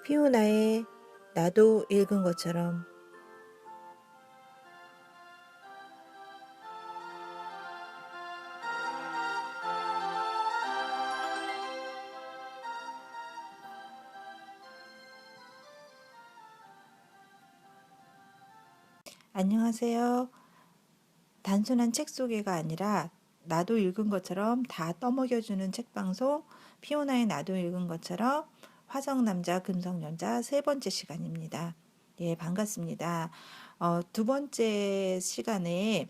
피오나의 나도 읽은 것처럼. 안녕하세요. 단순한 책 소개가 아니라 나도 읽은 것처럼 다 떠먹여주는 책방송 피오나의 나도 읽은 것처럼 화성남자 금성연자 세 번째 시간입니다. 예, 반갑습니다. 두 번째 시간에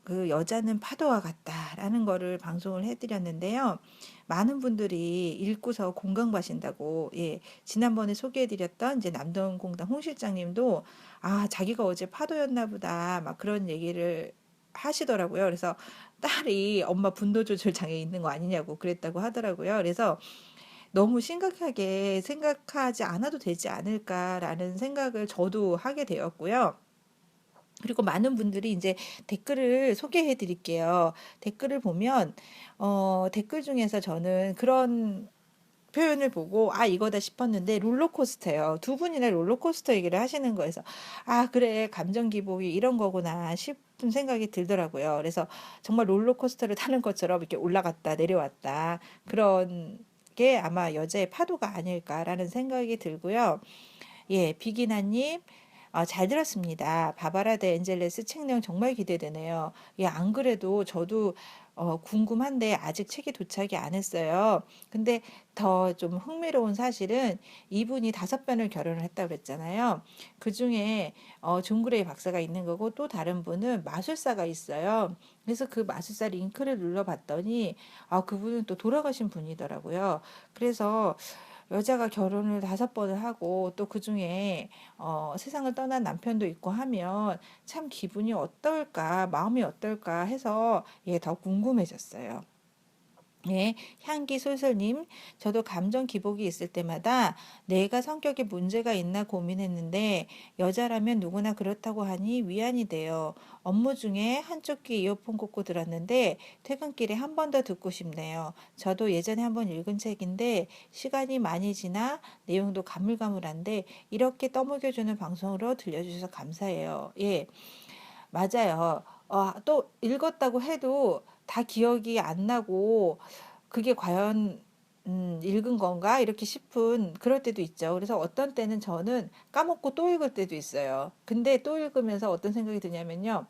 그 여자는 파도와 같다라는 거를 방송을 해드렸는데요. 많은 분들이 읽고서 공감하신다고, 예, 지난번에 소개해드렸던 이제 남동공단 홍 실장님도 자기가 어제 파도였나 보다 막 그런 얘기를 하시더라고요. 그래서 딸이 엄마 분노 조절 장애 있는 거 아니냐고 그랬다고 하더라고요. 그래서 너무 심각하게 생각하지 않아도 되지 않을까라는 생각을 저도 하게 되었고요. 그리고 많은 분들이 이제 댓글을 소개해 드릴게요. 댓글을 보면 댓글 중에서 저는 그런 표현을 보고 이거다 싶었는데 롤러코스터예요. 두 분이나 롤러코스터 얘기를 하시는 거에서 그래 감정 기복이 이런 거구나 싶은 생각이 들더라고요. 그래서 정말 롤러코스터를 타는 것처럼 이렇게 올라갔다 내려왔다 그런 게 아마 여자의 파도가 아닐까라는 생각이 들고요. 예, 비기나님, 잘 들었습니다. 바바라 데 엔젤레스 책 내용 정말 기대되네요. 예, 안 그래도 저도 궁금한데 아직 책이 도착이 안 했어요. 근데 더 좀 흥미로운 사실은 이분이 5번을 결혼을 했다고 그랬잖아요. 그 중에 존 그레이 박사가 있는 거고 또 다른 분은 마술사가 있어요. 그래서 그 마술사 링크를 눌러봤더니 그분은 또 돌아가신 분이더라고요. 그래서 여자가 결혼을 5번을 하고 또 그중에 세상을 떠난 남편도 있고 하면 참 기분이 어떨까, 마음이 어떨까 해서 예, 더 궁금해졌어요. 네, 향기 솔솔님, 저도 감정 기복이 있을 때마다 내가 성격에 문제가 있나 고민했는데 여자라면 누구나 그렇다고 하니 위안이 돼요. 업무 중에 한쪽 귀 이어폰 꽂고 들었는데 퇴근길에 한 번 더 듣고 싶네요. 저도 예전에 한 번 읽은 책인데 시간이 많이 지나 내용도 가물가물한데 이렇게 떠먹여주는 방송으로 들려주셔서 감사해요. 예, 맞아요. 또 읽었다고 해도 다 기억이 안 나고 그게 과연 읽은 건가? 이렇게 싶은 그럴 때도 있죠. 그래서 어떤 때는 저는 까먹고 또 읽을 때도 있어요. 근데 또 읽으면서 어떤 생각이 드냐면요.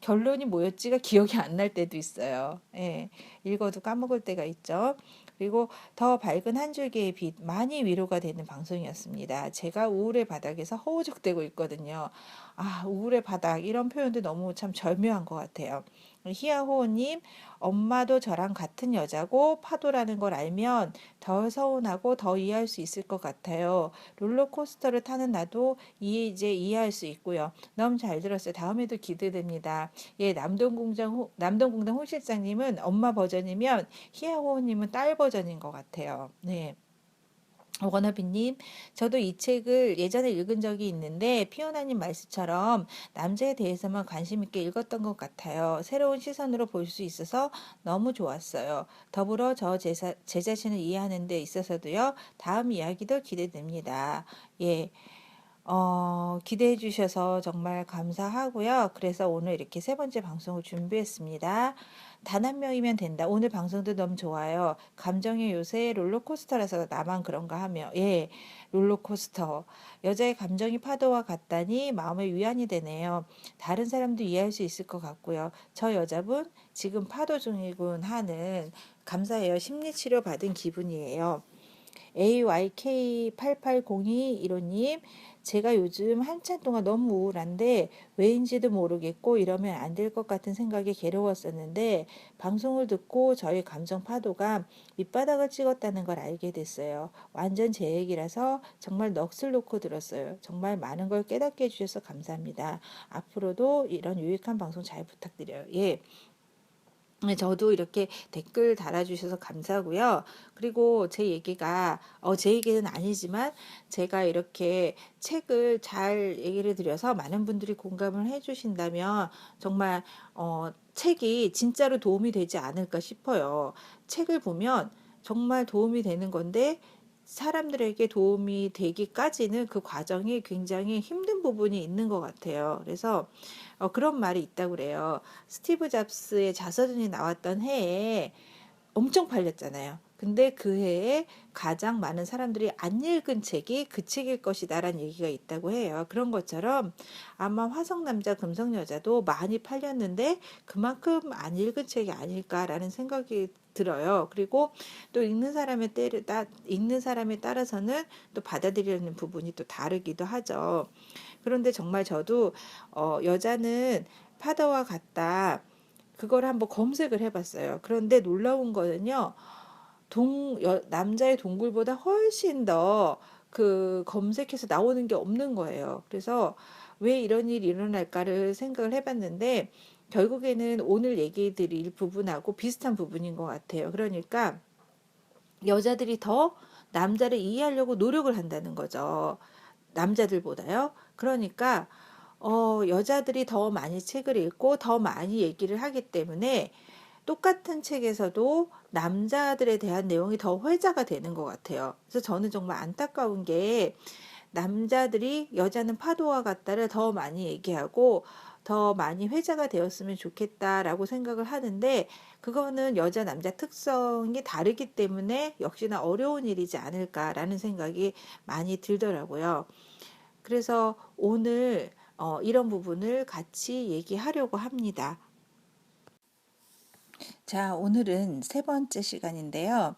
결론이 뭐였지가 기억이 안 날 때도 있어요. 예, 읽어도 까먹을 때가 있죠. 그리고 더 밝은 한 줄기의 빛, 많이 위로가 되는 방송이었습니다. 제가 우울의 바닥에서 허우적대고 있거든요. 우울의 바닥, 이런 표현도 너무 참 절묘한 것 같아요. 히야호님, 엄마도 저랑 같은 여자고 파도라는 걸 알면 덜 서운하고 더 이해할 수 있을 것 같아요. 롤러코스터를 타는 나도 이제 이해할 수 있고요. 너무 잘 들었어요. 다음에도 기대됩니다. 예, 남동공장 홍 실장님은 엄마 버전이면 히야호님은 딸 버전인 것 같아요. 네. 워너비님, 저도 이 책을 예전에 읽은 적이 있는데 피오나님 말씀처럼 남자에 대해서만 관심 있게 읽었던 것 같아요. 새로운 시선으로 볼 수 있어서 너무 좋았어요. 더불어 제 자신을 이해하는 데 있어서도요. 다음 이야기도 기대됩니다. 예, 기대해 주셔서 정말 감사하고요. 그래서 오늘 이렇게 세 번째 방송을 준비했습니다. 단 한 명이면 된다. 오늘 방송도 너무 좋아요. 감정의 요새 롤러코스터라서 나만 그런가 하며. 예, 롤러코스터. 여자의 감정이 파도와 같다니 마음의 위안이 되네요. 다른 사람도 이해할 수 있을 것 같고요. 저 여자분 지금 파도 중이군 하는 감사해요. 심리치료 받은 기분이에요. AYK880215님, 제가 요즘 한참 동안 너무 우울한데 왜인지도 모르겠고 이러면 안 될 것 같은 생각이 괴로웠었는데 방송을 듣고 저희 감정 파도가 밑바닥을 찍었다는 걸 알게 됐어요. 완전 제 얘기라서 정말 넋을 놓고 들었어요. 정말 많은 걸 깨닫게 해주셔서 감사합니다. 앞으로도 이런 유익한 방송 잘 부탁드려요. 예. 네, 저도 이렇게 댓글 달아주셔서 감사하고요. 그리고 제 얘기는 아니지만 제가 이렇게 책을 잘 얘기를 드려서 많은 분들이 공감을 해주신다면 정말, 책이 진짜로 도움이 되지 않을까 싶어요. 책을 보면 정말 도움이 되는 건데 사람들에게 도움이 되기까지는 그 과정이 굉장히 힘든 부분이 있는 것 같아요. 그래서 그런 말이 있다고 그래요. 스티브 잡스의 자서전이 나왔던 해에 엄청 팔렸잖아요. 근데 그 해에 가장 많은 사람들이 안 읽은 책이 그 책일 것이다라는 얘기가 있다고 해요. 그런 것처럼 아마 화성남자 금성여자도 많이 팔렸는데 그만큼 안 읽은 책이 아닐까라는 생각이 들어요. 그리고 또 읽는 사람에 따라서는 또 받아들이는 부분이 또 다르기도 하죠. 그런데 정말 저도 여자는 파도와 같다. 그걸 한번 검색을 해봤어요. 그런데 놀라운 거는요, 남자의 동굴보다 훨씬 더 그 검색해서 나오는 게 없는 거예요. 그래서 왜 이런 일이 일어날까를 생각을 해봤는데, 결국에는 오늘 얘기 드릴 부분하고 비슷한 부분인 것 같아요. 그러니까 여자들이 더 남자를 이해하려고 노력을 한다는 거죠. 남자들보다요. 그러니까 여자들이 더 많이 책을 읽고 더 많이 얘기를 하기 때문에 똑같은 책에서도 남자들에 대한 내용이 더 회자가 되는 것 같아요. 그래서 저는 정말 안타까운 게 남자들이 여자는 파도와 같다를 더 많이 얘기하고 더 많이 회자가 되었으면 좋겠다라고 생각을 하는데, 그거는 여자 남자 특성이 다르기 때문에 역시나 어려운 일이지 않을까라는 생각이 많이 들더라고요. 그래서 오늘 이런 부분을 같이 얘기하려고 합니다. 자, 오늘은 세 번째 시간인데요.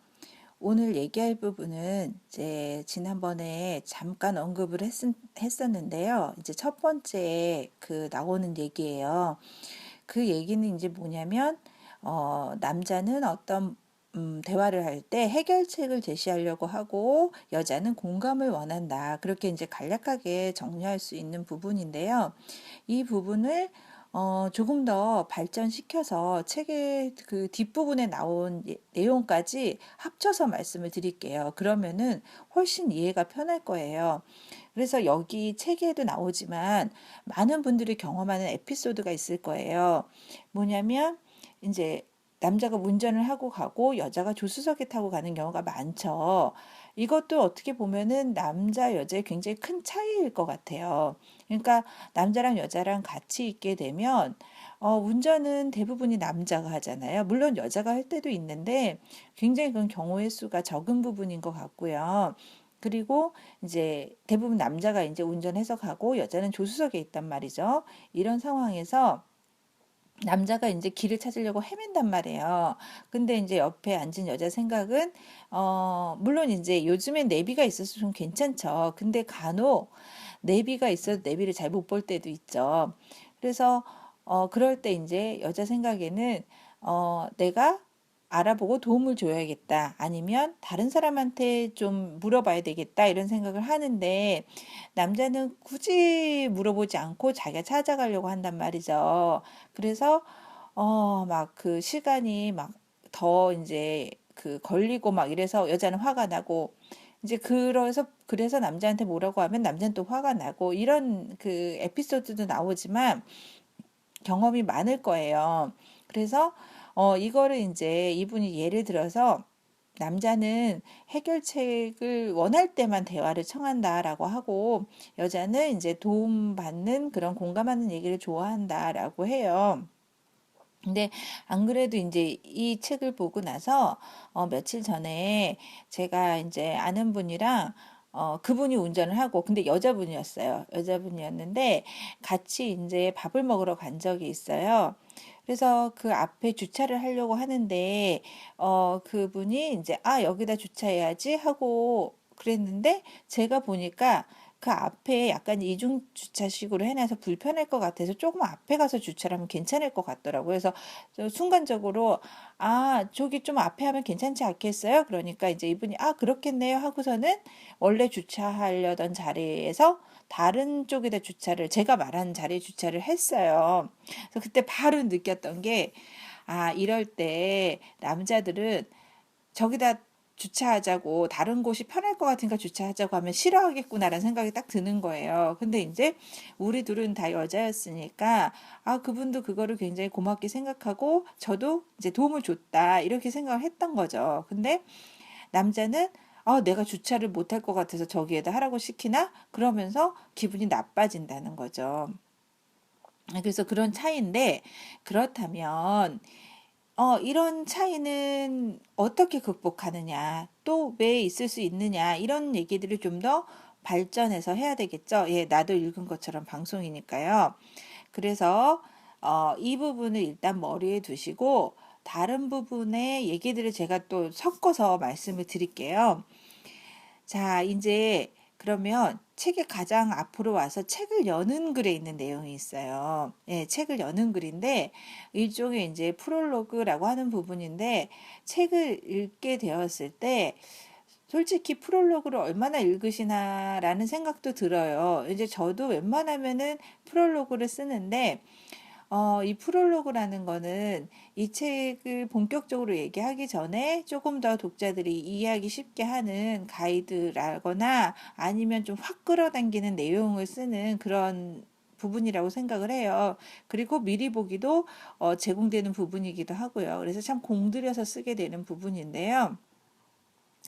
오늘 얘기할 부분은 이제 지난번에 잠깐 언급을 했었는데요. 이제 첫 번째 그 나오는 얘기예요. 그 얘기는 이제 뭐냐면, 남자는 어떤 대화를 할 때 해결책을 제시하려고 하고 여자는 공감을 원한다. 그렇게 이제 간략하게 정리할 수 있는 부분인데요. 이 부분을 조금 더 발전시켜서 책의 그 뒷부분에 나온 내용까지 합쳐서 말씀을 드릴게요. 그러면은 훨씬 이해가 편할 거예요. 그래서 여기 책에도 나오지만 많은 분들이 경험하는 에피소드가 있을 거예요. 뭐냐면 이제 남자가 운전을 하고 가고 여자가 조수석에 타고 가는 경우가 많죠. 이것도 어떻게 보면은 남자, 여자의 굉장히 큰 차이일 것 같아요. 그러니까 남자랑 여자랑 같이 있게 되면 운전은 대부분이 남자가 하잖아요. 물론 여자가 할 때도 있는데 굉장히 그건 경우의 수가 적은 부분인 것 같고요. 그리고 이제 대부분 남자가 이제 운전해서 가고 여자는 조수석에 있단 말이죠. 이런 상황에서 남자가 이제 길을 찾으려고 헤맨단 말이에요. 근데 이제 옆에 앉은 여자 생각은, 물론 이제 요즘엔 내비가 있어서 좀 괜찮죠. 근데 간혹 내비가 있어도 내비를 잘 못 볼 때도 있죠. 그래서, 그럴 때 이제 여자 생각에는, 내가 알아보고 도움을 줘야겠다. 아니면 다른 사람한테 좀 물어봐야 되겠다. 이런 생각을 하는데, 남자는 굳이 물어보지 않고 자기가 찾아가려고 한단 말이죠. 그래서 막 그 시간이 막 더 이제 그 걸리고 막 이래서 여자는 화가 나고, 이제 그래서 남자한테 뭐라고 하면 남자는 또 화가 나고, 이런 그 에피소드도 나오지만 경험이 많을 거예요. 그래서 이거를 이제 이분이 예를 들어서 남자는 해결책을 원할 때만 대화를 청한다라고 하고 여자는 이제 도움받는 그런 공감하는 얘기를 좋아한다라고 해요. 근데 안 그래도 이제 이 책을 보고 나서 며칠 전에 제가 이제 아는 분이랑 그분이 운전을 하고 근데 여자분이었어요. 여자분이었는데 같이 이제 밥을 먹으러 간 적이 있어요. 그래서 그 앞에 주차를 하려고 하는데 그분이 이제 아 여기다 주차해야지 하고 그랬는데 제가 보니까 그 앞에 약간 이중 주차식으로 해놔서 불편할 것 같아서 조금 앞에 가서 주차를 하면 괜찮을 것 같더라고요. 그래서 저 순간적으로 아 저기 좀 앞에 하면 괜찮지 않겠어요? 그러니까 이제 이분이 아 그렇겠네요 하고서는 원래 주차하려던 자리에서 다른 쪽에다 주차를 제가 말한 자리에 주차를 했어요. 그래서 그때 바로 느꼈던 게 아 이럴 때 남자들은 저기다 주차하자고 다른 곳이 편할 것 같으니까 주차하자고 하면 싫어하겠구나라는 생각이 딱 드는 거예요. 근데 이제 우리 둘은 다 여자였으니까 아 그분도 그거를 굉장히 고맙게 생각하고 저도 이제 도움을 줬다 이렇게 생각을 했던 거죠. 근데 남자는 내가 주차를 못할 것 같아서 저기에다 하라고 시키나? 그러면서 기분이 나빠진다는 거죠. 그래서 그런 차이인데, 그렇다면 이런 차이는 어떻게 극복하느냐, 또 왜 있을 수 있느냐, 이런 얘기들을 좀 더 발전해서 해야 되겠죠. 예, 나도 읽은 것처럼 방송이니까요. 그래서 이 부분을 일단 머리에 두시고 다른 부분의 얘기들을 제가 또 섞어서 말씀을 드릴게요. 자, 이제 그러면 책의 가장 앞으로 와서 책을 여는 글에 있는 내용이 있어요. 예, 책을 여는 글인데 일종의 이제 프롤로그라고 하는 부분인데 책을 읽게 되었을 때 솔직히 프롤로그를 얼마나 읽으시나라는 생각도 들어요. 이제 저도 웬만하면은 프롤로그를 쓰는데 이 프롤로그라는 거는 이 책을 본격적으로 얘기하기 전에 조금 더 독자들이 이해하기 쉽게 하는 가이드라거나 아니면 좀 확 끌어당기는 내용을 쓰는 그런 부분이라고 생각을 해요. 그리고 미리 보기도 제공되는 부분이기도 하고요. 그래서 참 공들여서 쓰게 되는 부분인데요.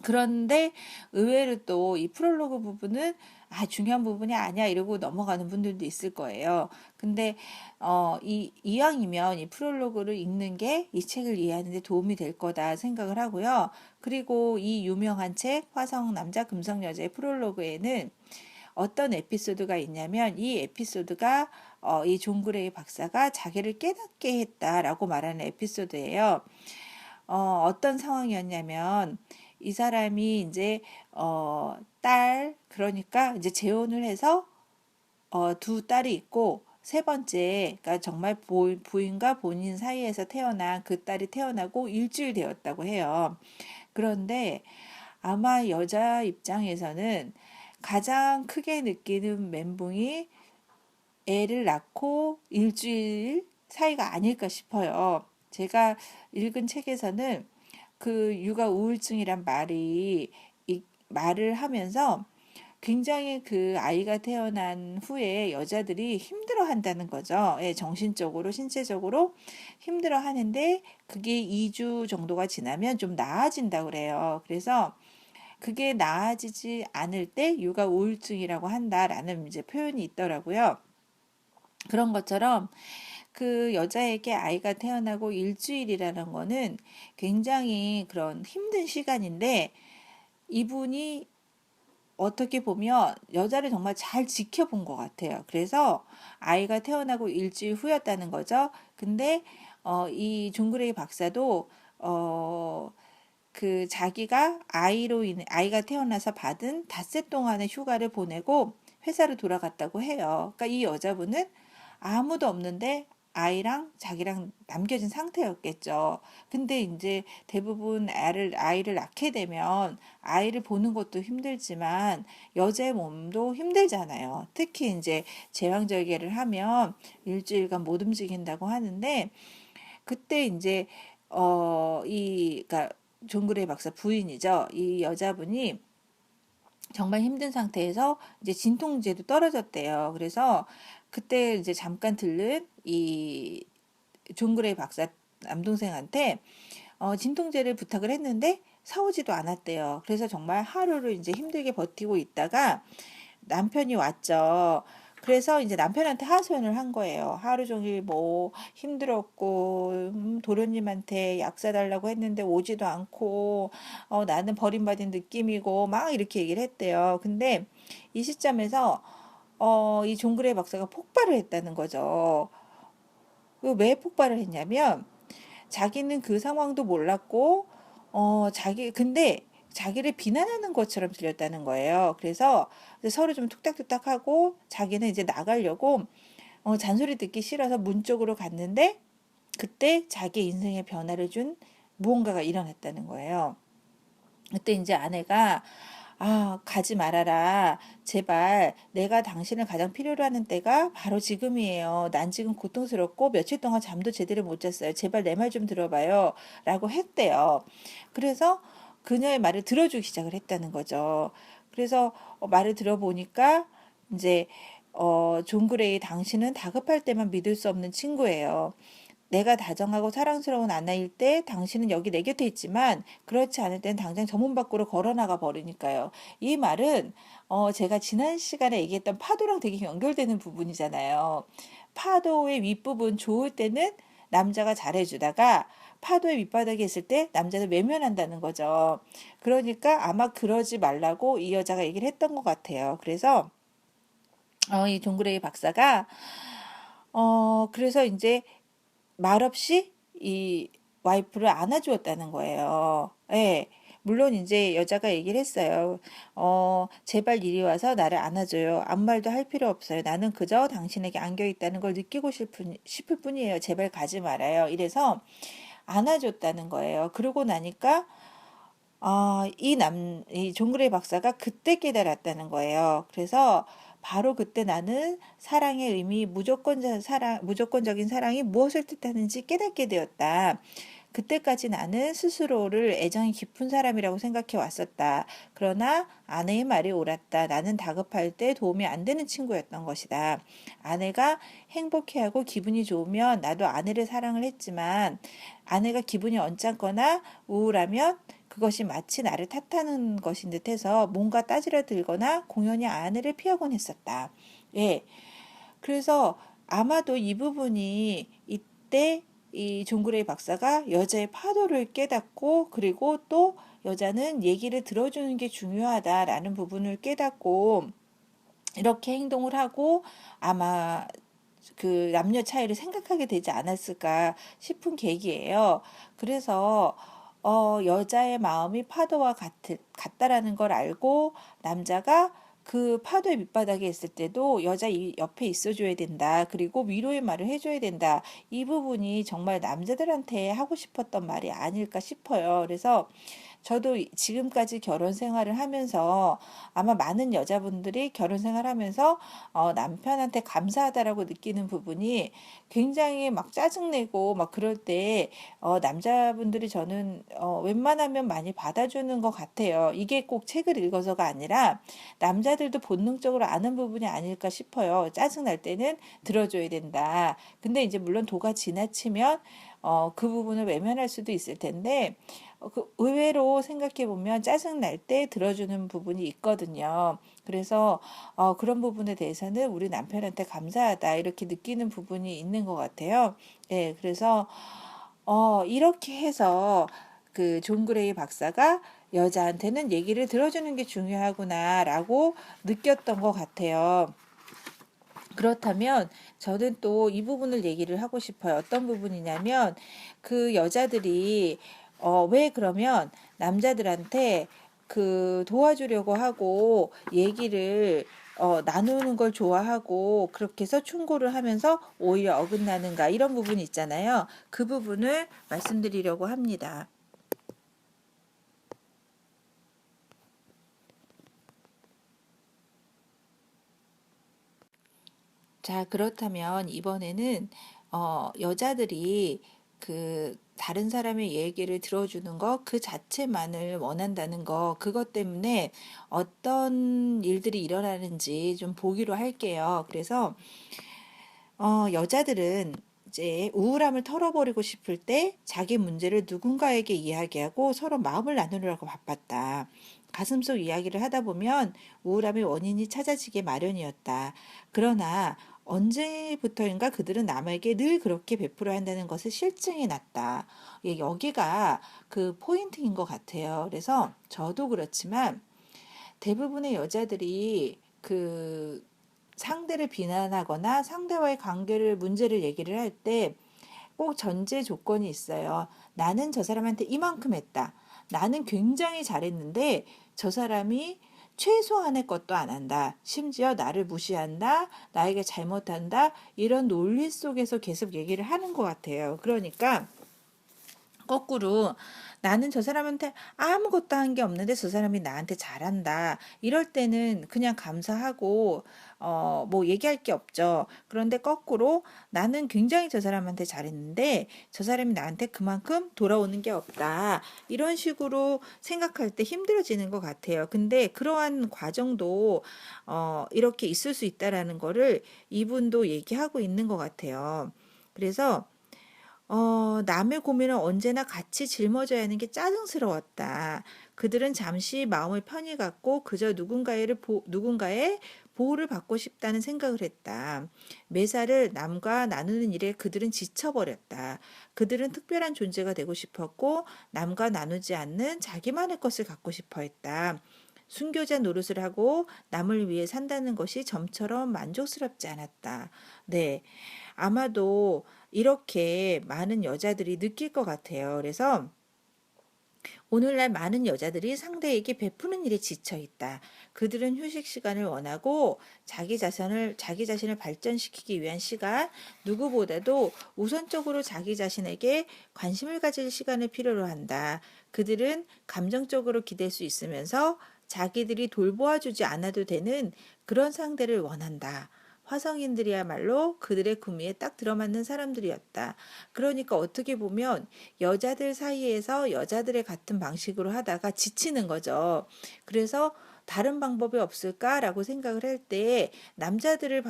그런데 의외로 또 이 프롤로그 부분은 중요한 부분이 아니야 이러고 넘어가는 분들도 있을 거예요. 근데 이왕이면 이 프롤로그를 읽는 게 이 책을 이해하는 데 도움이 될 거다 생각을 하고요. 그리고 이 유명한 책 화성 남자 금성 여자의 프롤로그에는 어떤 에피소드가 있냐면 이 에피소드가 이 존 그레이 박사가 자기를 깨닫게 했다라고 말하는 에피소드예요. 어떤 상황이었냐면 이 사람이 이제 그러니까 이제 재혼을 해서 두 딸이 있고 세 번째, 그러니까 정말 부인과 본인 사이에서 태어난 그 딸이 태어나고 일주일 되었다고 해요. 그런데 아마 여자 입장에서는 가장 크게 느끼는 멘붕이 애를 낳고 일주일 사이가 아닐까 싶어요. 제가 읽은 책에서는 그 육아 우울증이란 말을 하면서 굉장히 그 아이가 태어난 후에 여자들이 힘들어 한다는 거죠. 예, 정신적으로, 신체적으로 힘들어 하는데 그게 2주 정도가 지나면 좀 나아진다고 그래요. 그래서 그게 나아지지 않을 때 육아 우울증이라고 한다라는 이제 표현이 있더라고요. 그런 것처럼 그 여자에게 아이가 태어나고 일주일이라는 거는 굉장히 그런 힘든 시간인데 이분이 어떻게 보면 여자를 정말 잘 지켜본 것 같아요. 그래서 아이가 태어나고 일주일 후였다는 거죠. 근데 이 존그레이 박사도 그 자기가 아이가 태어나서 받은 닷새 동안의 휴가를 보내고 회사로 돌아갔다고 해요. 그러니까 이 여자분은 아무도 없는데 아이랑 자기랑 남겨진 상태였겠죠. 근데 이제 대부분 아이를 낳게 되면 아이를 보는 것도 힘들지만 여자의 몸도 힘들잖아요. 특히 이제 제왕절개를 하면 일주일간 못 움직인다고 하는데 그때 이제 그러니까 존 그레이 박사 부인이죠. 이 여자분이 정말 힘든 상태에서 이제 진통제도 떨어졌대요. 그래서 그때 이제 잠깐 들른 이 존 그레이 박사 남동생한테 진통제를 부탁을 했는데 사오지도 않았대요. 그래서 정말 하루를 이제 힘들게 버티고 있다가 남편이 왔죠. 그래서 이제 남편한테 하소연을 한 거예요. 하루 종일 뭐 힘들었고 도련님한테 약 사달라고 했는데 오지도 않고 나는 버림받은 느낌이고 막 이렇게 얘기를 했대요. 근데 이 시점에서 이 종그레 박사가 폭발을 했다는 거죠. 왜 폭발을 했냐면 자기는 그 상황도 몰랐고 근데 자기를 비난하는 것처럼 들렸다는 거예요. 그래서 서로 좀 툭닥툭닥하고 자기는 이제 나가려고 잔소리 듣기 싫어서 문 쪽으로 갔는데 그때 자기 인생의 변화를 준 무언가가 일어났다는 거예요. 그때 이제 아내가 가지 말아라. 제발 내가 당신을 가장 필요로 하는 때가 바로 지금이에요. 난 지금 고통스럽고 며칠 동안 잠도 제대로 못 잤어요. 제발 내 말 좀 들어봐요. 라고 했대요. 그래서 그녀의 말을 들어주기 시작을 했다는 거죠. 그래서 말을 들어보니까 이제 존 그레이 당신은 다급할 때만 믿을 수 없는 친구예요. 내가 다정하고 사랑스러운 아내일 때 당신은 여기 내 곁에 있지만 그렇지 않을 땐 당장 저 문 밖으로 걸어나가 버리니까요. 이 말은 제가 지난 시간에 얘기했던 파도랑 되게 연결되는 부분이잖아요. 파도의 윗부분 좋을 때는 남자가 잘해주다가 파도의 밑바닥에 있을 때 남자는 외면한다는 거죠. 그러니까 아마 그러지 말라고 이 여자가 얘기를 했던 것 같아요. 그래서 이 종그레이 박사가 그래서 이제 말없이 이 와이프를 안아주었다는 거예요. 예. 물론 이제 여자가 얘기를 했어요. 제발 이리 와서 나를 안아줘요. 아무 말도 할 필요 없어요. 나는 그저 당신에게 안겨 있다는 걸 느끼고 싶을 뿐이에요. 제발 가지 말아요. 이래서 안아줬다는 거예요. 그러고 나니까 이 종그레이 박사가 그때 깨달았다는 거예요. 그래서 바로 그때 나는 사랑의 의미, 무조건적인 사랑이 무엇을 뜻하는지 깨닫게 되었다. 그때까지 나는 스스로를 애정이 깊은 사람이라고 생각해 왔었다. 그러나 아내의 말이 옳았다. 나는 다급할 때 도움이 안 되는 친구였던 것이다. 아내가 행복해하고 기분이 좋으면 나도 아내를 사랑을 했지만 아내가 기분이 언짢거나 우울하면 그것이 마치 나를 탓하는 것인 듯해서 뭔가 따지려 들거나 공연히 아내를 피하곤 했었다. 예. 그래서 아마도 이 부분이 이때 이 종그레이 박사가 여자의 파도를 깨닫고 그리고 또 여자는 얘기를 들어주는 게 중요하다라는 부분을 깨닫고 이렇게 행동을 하고 아마 그 남녀 차이를 생각하게 되지 않았을까 싶은 계기예요. 그래서 여자의 마음이 파도와 같다라는 걸 알고 남자가 그 파도의 밑바닥에 있을 때도 여자 옆에 있어줘야 된다. 그리고 위로의 말을 해줘야 된다. 이 부분이 정말 남자들한테 하고 싶었던 말이 아닐까 싶어요. 그래서 저도 지금까지 결혼 생활을 하면서 아마 많은 여자분들이 결혼 생활하면서 남편한테 감사하다라고 느끼는 부분이 굉장히 막 짜증내고 막 그럴 때 남자분들이 저는 웬만하면 많이 받아주는 것 같아요. 이게 꼭 책을 읽어서가 아니라 남자들도 본능적으로 아는 부분이 아닐까 싶어요. 짜증날 때는 들어줘야 된다. 근데 이제 물론 도가 지나치면 그 부분을 외면할 수도 있을 텐데 그 의외로 생각해 보면 짜증 날 때 들어주는 부분이 있거든요. 그래서 그런 부분에 대해서는 우리 남편한테 감사하다 이렇게 느끼는 부분이 있는 것 같아요. 네, 그래서 이렇게 해서 그 존 그레이 박사가 여자한테는 얘기를 들어주는 게 중요하구나라고 느꼈던 것 같아요. 그렇다면 저는 또 이 부분을 얘기를 하고 싶어요. 어떤 부분이냐면 그 여자들이 왜 그러면 남자들한테 그 도와주려고 하고 얘기를 나누는 걸 좋아하고 그렇게 해서 충고를 하면서 오히려 어긋나는가 이런 부분이 있잖아요. 그 부분을 말씀드리려고 합니다. 자, 그렇다면 이번에는 여자들이 그 다른 사람의 얘기를 들어주는 거 그 자체만을 원한다는 거 그것 때문에 어떤 일들이 일어나는지 좀 보기로 할게요. 그래서 여자들은 이제 우울함을 털어버리고 싶을 때 자기 문제를 누군가에게 이야기하고 서로 마음을 나누려고 바빴다. 가슴속 이야기를 하다 보면 우울함의 원인이 찾아지게 마련이었다. 그러나 언제부터인가 그들은 남에게 늘 그렇게 베풀어야 한다는 것을 실증이 났다. 예, 여기가 그 포인트인 것 같아요. 그래서 저도 그렇지만 대부분의 여자들이 그 상대를 비난하거나 상대와의 관계를 문제를 얘기를 할 때 꼭 전제 조건이 있어요. 나는 저 사람한테 이만큼 했다. 나는 굉장히 잘했는데 저 사람이 최소한의 것도 안 한다. 심지어 나를 무시한다. 나에게 잘못한다. 이런 논리 속에서 계속 얘기를 하는 것 같아요. 그러니까 거꾸로 나는 저 사람한테 아무것도 한 게 없는데 저 사람이 나한테 잘한다. 이럴 때는 그냥 감사하고 뭐 얘기할 게 없죠. 그런데 거꾸로 나는 굉장히 저 사람한테 잘했는데 저 사람이 나한테 그만큼 돌아오는 게 없다. 이런 식으로 생각할 때 힘들어지는 것 같아요. 근데 그러한 과정도 이렇게 있을 수 있다라는 거를 이분도 얘기하고 있는 것 같아요. 그래서 남의 고민을 언제나 같이 짊어져야 하는 게 짜증스러웠다. 그들은 잠시 마음을 편히 갖고 그저 누군가의 보호를 받고 싶다는 생각을 했다. 매사를 남과 나누는 일에 그들은 지쳐버렸다. 그들은 특별한 존재가 되고 싶었고 남과 나누지 않는 자기만의 것을 갖고 싶어 했다. 순교자 노릇을 하고 남을 위해 산다는 것이 점처럼 만족스럽지 않았다. 네. 아마도 이렇게 많은 여자들이 느낄 것 같아요. 그래서 오늘날 많은 여자들이 상대에게 베푸는 일에 지쳐 있다. 그들은 휴식 시간을 원하고 자기 자신을 발전시키기 위한 시간, 누구보다도 우선적으로 자기 자신에게 관심을 가질 시간을 필요로 한다. 그들은 감정적으로 기댈 수 있으면서 자기들이 돌보아 주지 않아도 되는 그런 상대를 원한다. 화성인들이야말로 그들의 구미에 딱 들어맞는 사람들이었다. 그러니까 어떻게 보면 여자들 사이에서 여자들의 같은 방식으로 하다가 지치는 거죠. 그래서 다른 방법이 없을까라고 생각을 할 때 남자들을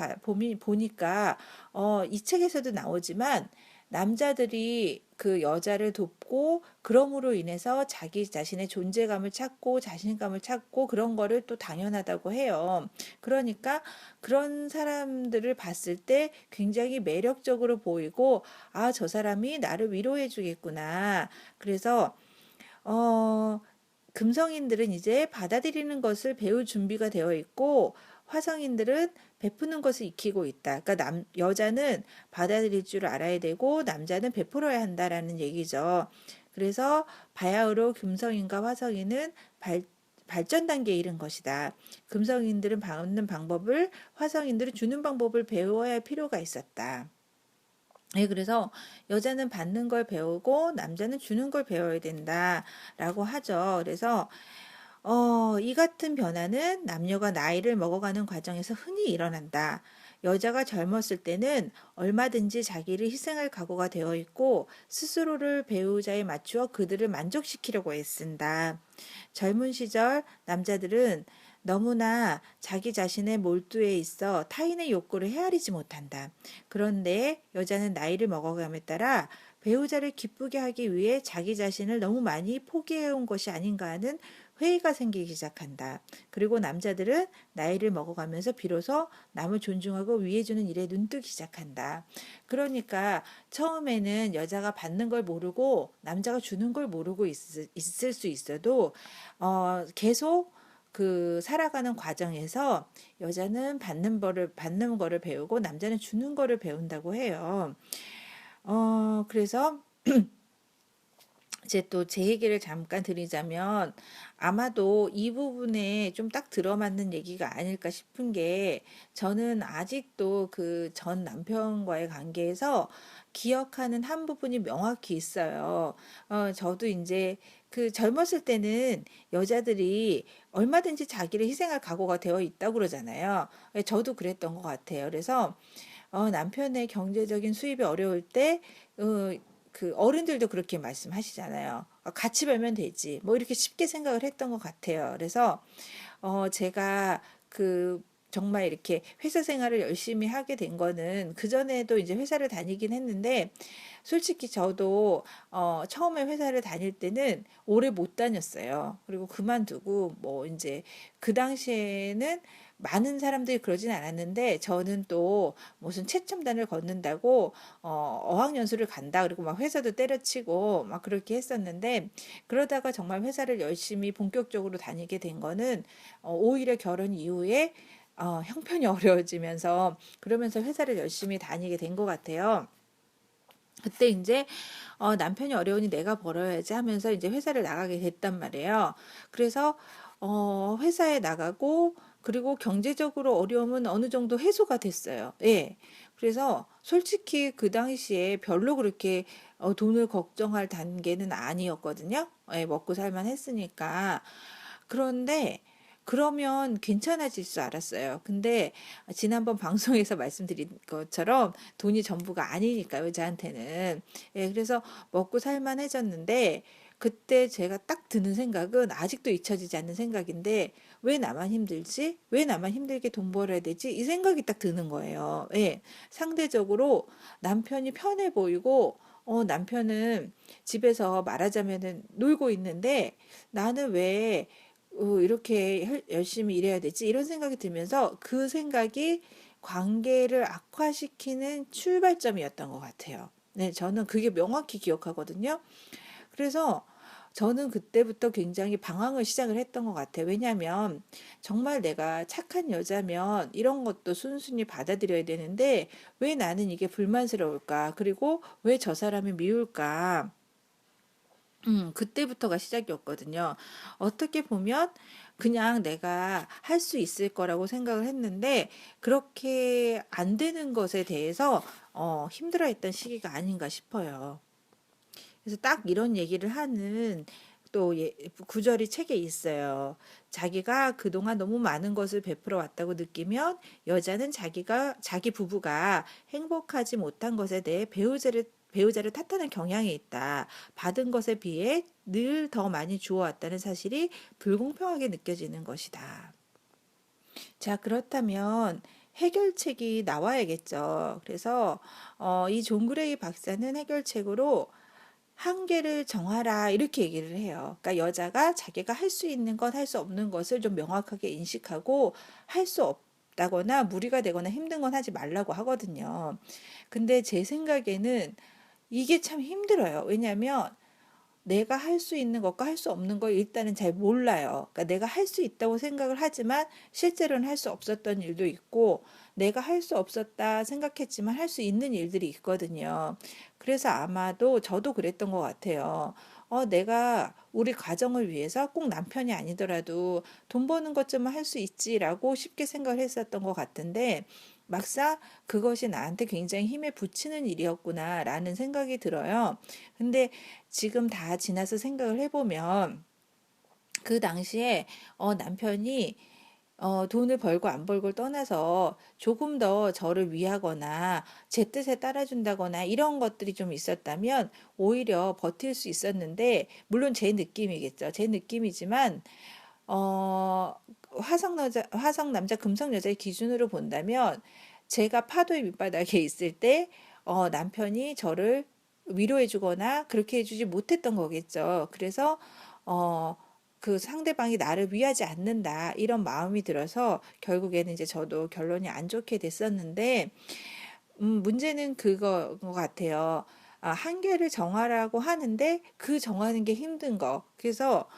보니까 이 책에서도 나오지만 남자들이 그 여자를 돕고 그럼으로 인해서 자기 자신의 존재감을 찾고 자신감을 찾고 그런 거를 또 당연하다고 해요. 그러니까 그런 사람들을 봤을 때 굉장히 매력적으로 보이고 아, 저 사람이 나를 위로해 주겠구나. 그래서 어 금성인들은 이제 받아들이는 것을 배울 준비가 되어 있고 화성인들은 베푸는 것을 익히고 있다. 그러니까 여자는 받아들일 줄 알아야 되고 남자는 베풀어야 한다라는 얘기죠. 그래서 바야흐로 금성인과 화성인은 발전 단계에 이른 것이다. 금성인들은 받는 방법을 화성인들은 주는 방법을 배워야 할 필요가 있었다. 네, 그래서 여자는 받는 걸 배우고 남자는 주는 걸 배워야 된다라고 하죠. 그래서 이 같은 변화는 남녀가 나이를 먹어가는 과정에서 흔히 일어난다. 여자가 젊었을 때는 얼마든지 자기를 희생할 각오가 되어 있고 스스로를 배우자에 맞추어 그들을 만족시키려고 애쓴다. 젊은 시절 남자들은 너무나 자기 자신의 몰두에 있어 타인의 욕구를 헤아리지 못한다. 그런데 여자는 나이를 먹어감에 따라 배우자를 기쁘게 하기 위해 자기 자신을 너무 많이 포기해온 것이 아닌가 하는 회의가 생기기 시작한다. 그리고 남자들은 나이를 먹어가면서 비로소 남을 존중하고 위해주는 일에 눈뜨기 시작한다. 그러니까 처음에는 여자가 받는 걸 모르고 남자가 주는 걸 모르고 있을 수 있어도 계속 그 살아가는 과정에서 여자는 받는 거를 배우고 남자는 주는 거를 배운다고 해요. 그래서 이제 또 제 얘기를 잠깐 드리자면 아마도 이 부분에 좀 딱 들어맞는 얘기가 아닐까 싶은 게 저는 아직도 그 전 남편과의 관계에서 기억하는 한 부분이 명확히 있어요. 저도 이제 그 젊었을 때는 여자들이 얼마든지 자기를 희생할 각오가 되어 있다고 그러잖아요. 저도 그랬던 것 같아요. 그래서 남편의 경제적인 수입이 어려울 때 그 어른들도 그렇게 말씀하시잖아요. 같이 벌면 되지. 뭐 이렇게 쉽게 생각을 했던 것 같아요. 그래서 제가 그 정말 이렇게 회사 생활을 열심히 하게 된 거는 그전에도 이제 회사를 다니긴 했는데 솔직히 저도 처음에 회사를 다닐 때는 오래 못 다녔어요. 그리고 그만두고 뭐 이제 그 당시에는 많은 사람들이 그러진 않았는데 저는 또 무슨 최첨단을 걷는다고 어학연수를 간다 그리고 막 회사도 때려치고 막 그렇게 했었는데 그러다가 정말 회사를 열심히 본격적으로 다니게 된 거는 오히려 결혼 이후에 형편이 어려워지면서 그러면서 회사를 열심히 다니게 된 것 같아요. 그때 이제 남편이 어려우니 내가 벌어야지 하면서 이제 회사를 나가게 됐단 말이에요. 그래서 회사에 나가고 그리고 경제적으로 어려움은 어느 정도 해소가 됐어요. 예. 그래서 솔직히 그 당시에 별로 그렇게 돈을 걱정할 단계는 아니었거든요. 예, 먹고 살만 했으니까. 그런데 그러면 괜찮아질 줄 알았어요. 근데 지난번 방송에서 말씀드린 것처럼 돈이 전부가 아니니까 여자한테는. 예, 그래서 먹고 살만해졌는데 그때 제가 딱 드는 생각은 아직도 잊혀지지 않는 생각인데 왜 나만 힘들지? 왜 나만 힘들게 돈 벌어야 되지? 이 생각이 딱 드는 거예요. 예. 상대적으로 남편이 편해 보이고 남편은 집에서 말하자면은 놀고 있는데 나는 왜 이렇게 열심히 일해야 되지? 이런 생각이 들면서 그 생각이 관계를 악화시키는 출발점이었던 것 같아요. 네, 저는 그게 명확히 기억하거든요. 그래서 저는 그때부터 굉장히 방황을 시작을 했던 것 같아요. 왜냐하면 정말 내가 착한 여자면 이런 것도 순순히 받아들여야 되는데 왜 나는 이게 불만스러울까? 그리고 왜 저 사람이 미울까? 그때부터가 시작이었거든요. 어떻게 보면 그냥 내가 할 수 있을 거라고 생각을 했는데 그렇게 안 되는 것에 대해서 힘들어했던 시기가 아닌가 싶어요. 그래서 딱 이런 얘기를 하는 또 구절이 책에 있어요. 자기가 그동안 너무 많은 것을 베풀어 왔다고 느끼면 여자는 자기 부부가 행복하지 못한 것에 대해 배우자를 탓하는 경향이 있다. 받은 것에 비해 늘 더 많이 주어왔다는 사실이 불공평하게 느껴지는 것이다. 자, 그렇다면 해결책이 나와야겠죠. 그래서 이 존 그레이 박사는 해결책으로 한계를 정하라 이렇게 얘기를 해요. 그러니까 여자가 자기가 할 수 있는 것, 할 수 없는 것을 좀 명확하게 인식하고 할 수 없다거나 무리가 되거나 힘든 건 하지 말라고 하거든요. 근데 제 생각에는 이게 참 힘들어요. 왜냐하면 내가 할 수 있는 것과 할 수 없는 걸 일단은 잘 몰라요. 그러니까 내가 할 수 있다고 생각을 하지만 실제로는 할 수 없었던 일도 있고 내가 할 수 없었다 생각했지만 할 수 있는 일들이 있거든요. 그래서 아마도 저도 그랬던 것 같아요. 내가 우리 가정을 위해서 꼭 남편이 아니더라도 돈 버는 것쯤은 할 수 있지라고 쉽게 생각을 했었던 것 같은데 막상 그것이 나한테 굉장히 힘에 부치는 일이었구나라는 생각이 들어요. 근데 지금 다 지나서 생각을 해보면 그 당시에 남편이 돈을 벌고 안 벌고를 떠나서 조금 더 저를 위하거나 제 뜻에 따라준다거나 이런 것들이 좀 있었다면 오히려 버틸 수 있었는데 물론 제 느낌이겠죠. 제 느낌이지만 어, 화성 남자, 금성 여자의 기준으로 본다면 제가 파도의 밑바닥에 있을 때 남편이 저를 위로해주거나 그렇게 해주지 못했던 거겠죠. 그래서 어, 그 상대방이 나를 위하지 않는다 이런 마음이 들어서 결국에는 이제 저도 결론이 안 좋게 됐었는데 문제는 그거 것 같아요. 한계를 정하라고 하는데 그 정하는 게 힘든 거. 그래서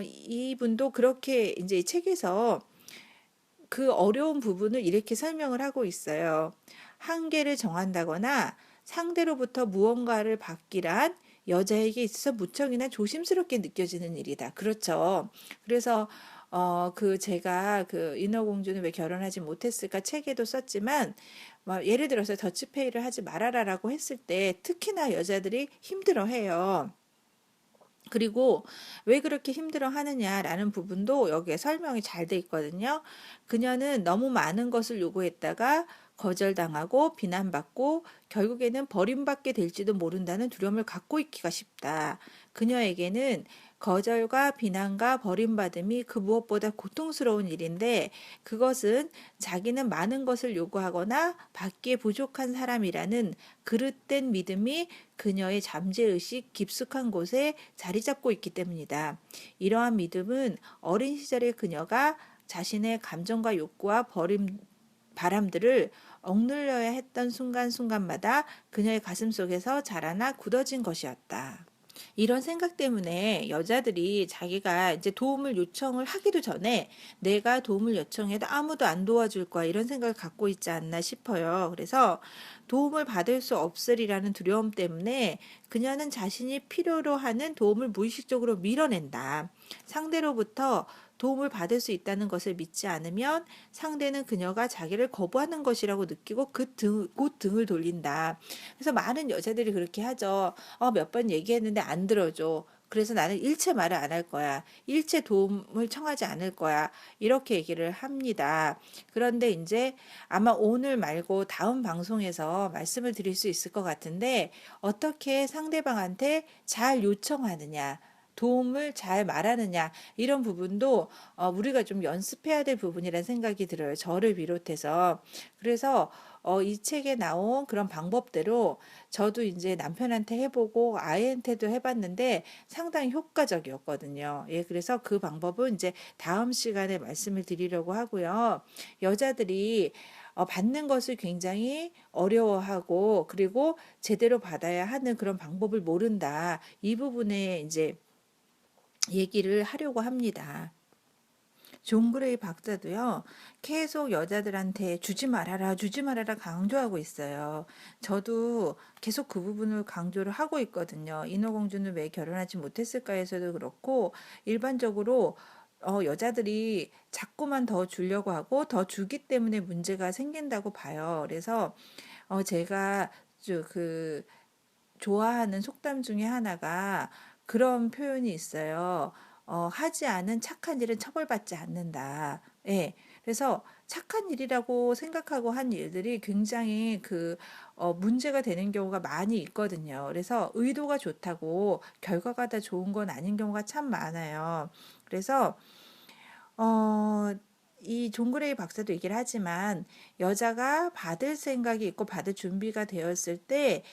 이분도 그렇게 이제 이 책에서 그 어려운 부분을 이렇게 설명을 하고 있어요. 한계를 정한다거나 상대로부터 무언가를 받기란 여자에게 있어서 무척이나 조심스럽게 느껴지는 일이다. 그렇죠. 그래서 그 제가 그 인어공주는 왜 결혼하지 못했을까 책에도 썼지만 예를 들어서 더치페이를 하지 말아라라고 했을 때 특히나 여자들이 힘들어해요. 그리고 왜 그렇게 힘들어 하느냐라는 부분도 여기에 설명이 잘 돼 있거든요. 그녀는 너무 많은 것을 요구했다가 거절당하고 비난받고 결국에는 버림받게 될지도 모른다는 두려움을 갖고 있기가 쉽다. 그녀에게는 거절과 비난과 버림받음이 그 무엇보다 고통스러운 일인데 그것은 자기는 많은 것을 요구하거나 받기에 부족한 사람이라는 그릇된 믿음이 그녀의 잠재의식 깊숙한 곳에 자리 잡고 있기 때문이다. 이러한 믿음은 어린 시절의 그녀가 자신의 감정과 욕구와 바람들을 억눌려야 했던 순간순간마다 그녀의 가슴 속에서 자라나 굳어진 것이었다. 이런 생각 때문에 여자들이 자기가 이제 도움을 요청을 하기도 전에 내가 도움을 요청해도 아무도 안 도와줄 거야 이런 생각을 갖고 있지 않나 싶어요. 그래서 도움을 받을 수 없으리라는 두려움 때문에 그녀는 자신이 필요로 하는 도움을 무의식적으로 밀어낸다. 상대로부터 도움을 받을 수 있다는 것을 믿지 않으면 상대는 그녀가 자기를 거부하는 것이라고 느끼고 곧 등을 돌린다. 그래서 많은 여자들이 그렇게 하죠. 몇 번 얘기했는데 안 들어줘. 그래서 나는 일체 말을 안 할 거야. 일체 도움을 청하지 않을 거야. 이렇게 얘기를 합니다. 그런데 이제 아마 오늘 말고 다음 방송에서 말씀을 드릴 수 있을 것 같은데 어떻게 상대방한테 잘 요청하느냐. 도움을 잘 말하느냐 이런 부분도 우리가 좀 연습해야 될 부분이라는 생각이 들어요. 저를 비롯해서. 그래서 이 책에 나온 그런 방법대로 저도 이제 남편한테 해보고 아이한테도 해봤는데 상당히 효과적이었거든요. 예, 그래서 그 방법은 이제 다음 시간에 말씀을 드리려고 하고요. 여자들이 받는 것을 굉장히 어려워하고 그리고 제대로 받아야 하는 그런 방법을 모른다. 이 부분에 이제 얘기를 하려고 합니다. 존 그레이 박사도요, 계속 여자들한테 주지 말아라, 주지 말아라 강조하고 있어요. 저도 계속 그 부분을 강조를 하고 있거든요. 인어공주는 왜 결혼하지 못했을까에서도 그렇고, 일반적으로 여자들이 자꾸만 더 주려고 하고 더 주기 때문에 문제가 생긴다고 봐요. 그래서 제가 그 좋아하는 속담 중에 하나가 그런 표현이 있어요. 하지 않은 착한 일은 처벌받지 않는다. 예. 그래서 착한 일이라고 생각하고 한 일들이 굉장히 문제가 되는 경우가 많이 있거든요. 그래서 의도가 좋다고 결과가 다 좋은 건 아닌 경우가 참 많아요. 그래서 어, 이 존 그레이 박사도 얘기를 하지만 여자가 받을 생각이 있고 받을 준비가 되었을 때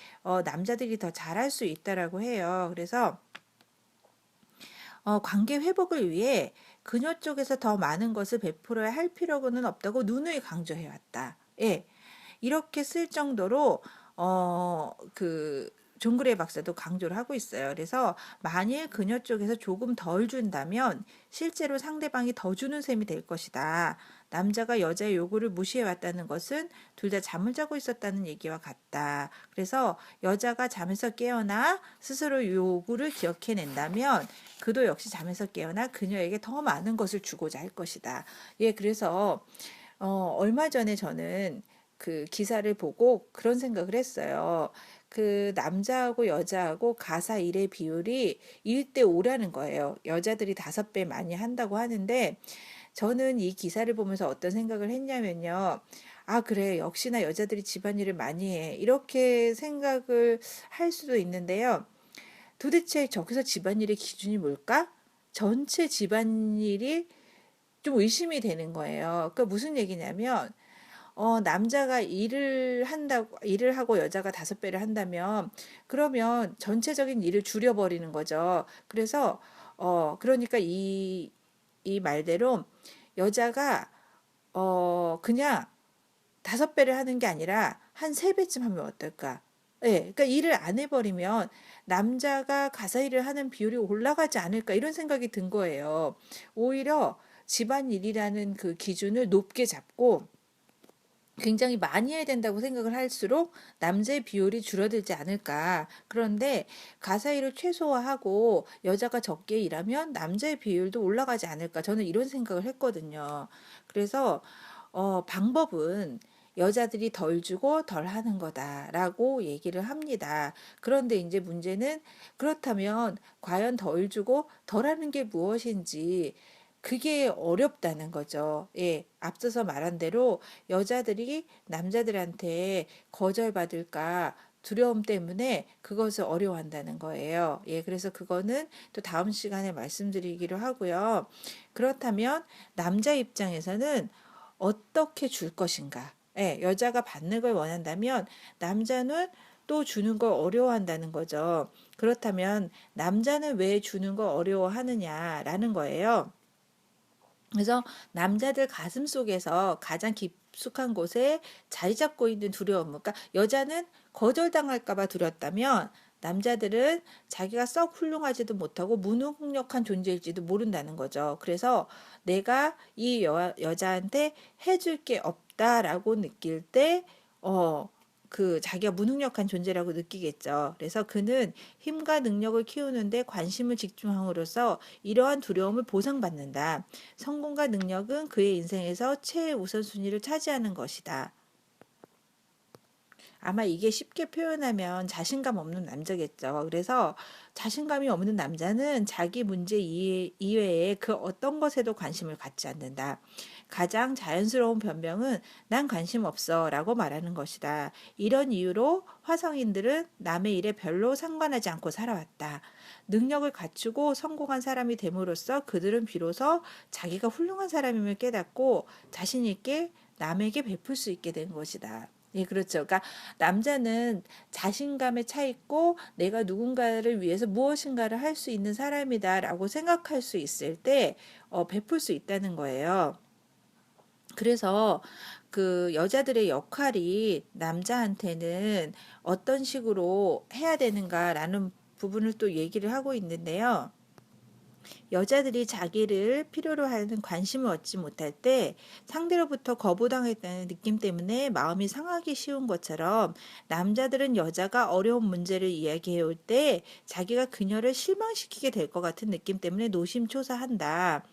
남자들이 더 잘할 수 있다라고 해요. 그래서 관계 회복을 위해 그녀 쪽에서 더 많은 것을 베풀어야 할 필요는 없다고 누누이 강조해 왔다. 예. 이렇게 쓸 정도로 존 그레이 박사도 강조를 하고 있어요. 그래서 만일 그녀 쪽에서 조금 덜 준다면 실제로 상대방이 더 주는 셈이 될 것이다. 남자가 여자의 요구를 무시해 왔다는 것은 둘 다 잠을 자고 있었다는 얘기와 같다. 그래서 여자가 잠에서 깨어나 스스로 요구를 기억해낸다면 그도 역시 잠에서 깨어나 그녀에게 더 많은 것을 주고자 할 것이다. 예, 그래서 얼마 전에 저는 그 기사를 보고 그런 생각을 했어요. 그 남자하고 여자하고 가사 일의 비율이 1대 5라는 거예요. 여자들이 5배 많이 한다고 하는데 저는 이 기사를 보면서 어떤 생각을 했냐면요. 아, 그래. 역시나 여자들이 집안일을 많이 해. 이렇게 생각을 할 수도 있는데요. 도대체 저기서 집안일의 기준이 뭘까? 전체 집안일이 좀 의심이 되는 거예요. 그러니까 무슨 얘기냐면 남자가 일을 하고 여자가 5배를 한다면, 그러면 전체적인 일을 줄여버리는 거죠. 그래서, 그러니까 이 말대로 여자가, 그냥 5배를 하는 게 아니라 한 3배쯤 하면 어떨까? 예, 그러니까 일을 안 해버리면 남자가 가사 일을 하는 비율이 올라가지 않을까 이런 생각이 든 거예요. 오히려 집안일이라는 그 기준을 높게 잡고 굉장히 많이 해야 된다고 생각을 할수록 남자의 비율이 줄어들지 않을까. 그런데 가사 일을 최소화하고 여자가 적게 일하면 남자의 비율도 올라가지 않을까. 저는 이런 생각을 했거든요. 그래서 방법은 여자들이 덜 주고 덜 하는 거다라고 얘기를 합니다. 그런데 이제 문제는 그렇다면 과연 덜 주고 덜 하는 게 무엇인지 그게 어렵다는 거죠. 예, 앞서서 말한 대로 여자들이 남자들한테 거절받을까 두려움 때문에 그것을 어려워한다는 거예요. 예, 그래서 그거는 또 다음 시간에 말씀드리기로 하고요. 그렇다면 남자 입장에서는 어떻게 줄 것인가? 예, 여자가 받는 걸 원한다면 남자는 또 주는 걸 어려워한다는 거죠. 그렇다면 남자는 왜 주는 걸 어려워하느냐라는 거예요. 그래서 남자들 가슴 속에서 가장 깊숙한 곳에 자리 잡고 있는 두려움, 그러니까 여자는 거절당할까 봐 두렵다면 남자들은 자기가 썩 훌륭하지도 못하고 무능력한 존재일지도 모른다는 거죠. 그래서 내가 이 여자한테 해줄 게 없다라고 느낄 때, 자기가 무능력한 존재라고 느끼겠죠. 그래서 그는 힘과 능력을 키우는데 관심을 집중함으로써 이러한 두려움을 보상받는다. 성공과 능력은 그의 인생에서 최우선순위를 차지하는 것이다. 아마 이게 쉽게 표현하면 자신감 없는 남자겠죠. 그래서 자신감이 없는 남자는 자기 문제 이외에 그 어떤 것에도 관심을 갖지 않는다. 가장 자연스러운 변명은 난 관심 없어 라고 말하는 것이다. 이런 이유로 화성인들은 남의 일에 별로 상관하지 않고 살아왔다. 능력을 갖추고 성공한 사람이 됨으로써 그들은 비로소 자기가 훌륭한 사람임을 깨닫고 자신 있게 남에게 베풀 수 있게 된 것이다. 예, 그렇죠. 그러니까 남자는 자신감에 차 있고 내가 누군가를 위해서 무엇인가를 할 수 있는 사람이다라고 생각할 수 있을 때 베풀 수 있다는 거예요. 그래서 그 여자들의 역할이 남자한테는 어떤 식으로 해야 되는가라는 부분을 또 얘기를 하고 있는데요. 여자들이 자기를 필요로 하는 관심을 얻지 못할 때 상대로부터 거부당했다는 느낌 때문에 마음이 상하기 쉬운 것처럼 남자들은 여자가 어려운 문제를 이야기해 올 때 자기가 그녀를 실망시키게 될 것 같은 느낌 때문에 노심초사한다.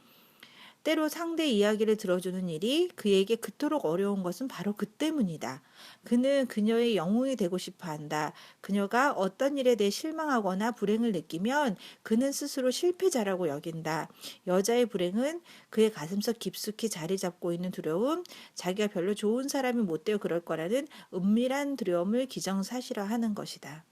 때로 상대 이야기를 들어주는 일이 그에게 그토록 어려운 것은 바로 그 때문이다. 그는 그녀의 영웅이 되고 싶어 한다. 그녀가 어떤 일에 대해 실망하거나 불행을 느끼면 그는 스스로 실패자라고 여긴다. 여자의 불행은 그의 가슴속 깊숙이 자리 잡고 있는 두려움, 자기가 별로 좋은 사람이 못 되어 그럴 거라는 은밀한 두려움을 기정사실화하는 것이다.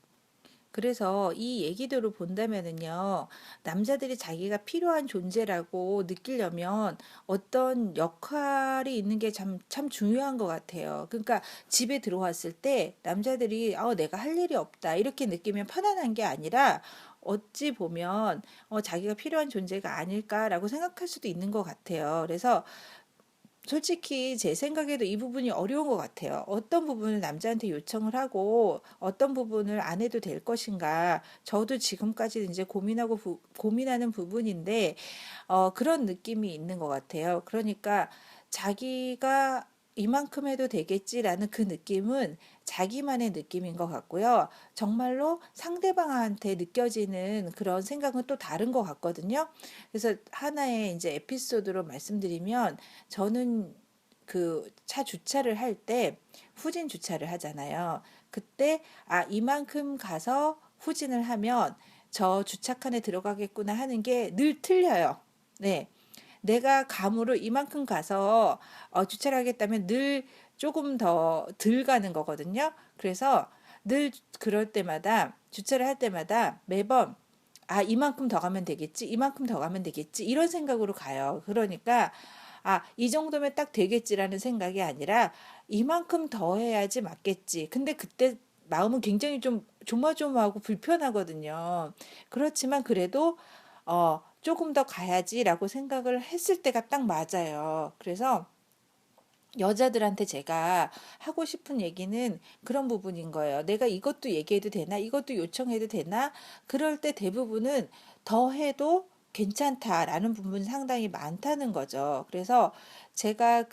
그래서 이 얘기들을 본다면은요, 남자들이 자기가 필요한 존재라고 느끼려면 어떤 역할이 있는 게 참 중요한 것 같아요. 그러니까 집에 들어왔을 때 남자들이 내가 할 일이 없다 이렇게 느끼면 편안한 게 아니라 어찌 보면 자기가 필요한 존재가 아닐까라고 생각할 수도 있는 것 같아요. 그래서 솔직히 제 생각에도 이 부분이 어려운 것 같아요. 어떤 부분을 남자한테 요청을 하고 어떤 부분을 안 해도 될 것인가. 저도 지금까지 이제 고민하는 부분인데, 그런 느낌이 있는 것 같아요. 그러니까 자기가 이만큼 해도 되겠지라는 그 느낌은 자기만의 느낌인 것 같고요. 정말로 상대방한테 느껴지는 그런 생각은 또 다른 것 같거든요. 그래서 하나의 이제 에피소드로 말씀드리면 저는 그 차 주차를 할 때 후진 주차를 하잖아요. 그때 이만큼 가서 후진을 하면 저 주차칸에 들어가겠구나 하는 게 늘 틀려요. 네. 내가 감으로 이만큼 가서 주차를 하겠다면 늘 조금 더 덜 가는 거거든요. 그래서 늘 그럴 때마다 주차를 할 때마다 매번 이만큼 더 가면 되겠지, 이만큼 더 가면 되겠지, 이런 생각으로 가요. 그러니까 이 정도면 딱 되겠지라는 생각이 아니라 이만큼 더 해야지 맞겠지. 근데 그때 마음은 굉장히 좀 조마조마하고 불편하거든요. 그렇지만 그래도 조금 더 가야지라고 생각을 했을 때가 딱 맞아요. 그래서 여자들한테 제가 하고 싶은 얘기는 그런 부분인 거예요. 내가 이것도 얘기해도 되나? 이것도 요청해도 되나? 그럴 때 대부분은 더 해도 괜찮다라는 부분이 상당히 많다는 거죠. 그래서 제가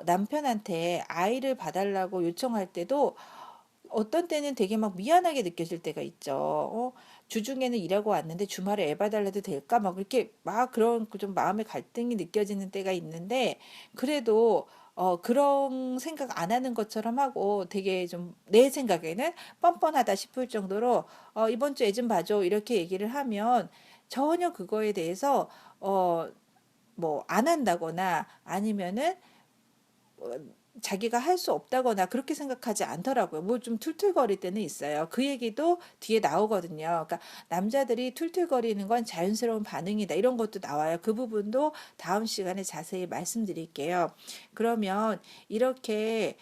남편한테 아이를 봐달라고 요청할 때도 어떤 때는 되게 막 미안하게 느껴질 때가 있죠. 주중에는 일하고 왔는데 주말에 애 봐달라도 될까? 막 이렇게 막 그런 좀 마음의 갈등이 느껴지는 때가 있는데 그래도 그런 생각 안 하는 것처럼 하고 되게 좀 내 생각에는 뻔뻔하다 싶을 정도로 이번 주 애 좀 봐줘 이렇게 얘기를 하면 전혀 그거에 대해서 뭐 안 한다거나 아니면은 어, 자기가 할 수 없다거나 그렇게 생각하지 않더라고요. 뭐 좀 툴툴거릴 때는 있어요. 그 얘기도 뒤에 나오거든요. 그러니까 남자들이 툴툴거리는 건 자연스러운 반응이다. 이런 것도 나와요. 그 부분도 다음 시간에 자세히 말씀드릴게요. 그러면 이렇게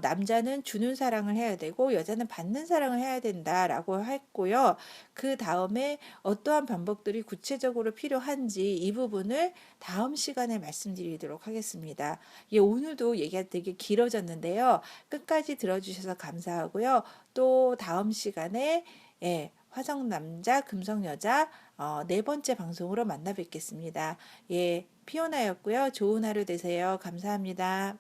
남자는 주는 사랑을 해야 되고 여자는 받는 사랑을 해야 된다라고 했고요. 그 다음에 어떠한 방법들이 구체적으로 필요한지 이 부분을 다음 시간에 말씀드리도록 하겠습니다. 예, 오늘도 얘기가 되게 길어졌는데요. 끝까지 들어주셔서 감사하고요. 또 다음 시간에 화성 남자, 금성 여자 네 번째 방송으로 만나 뵙겠습니다. 예, 피오나였고요. 좋은 하루 되세요. 감사합니다.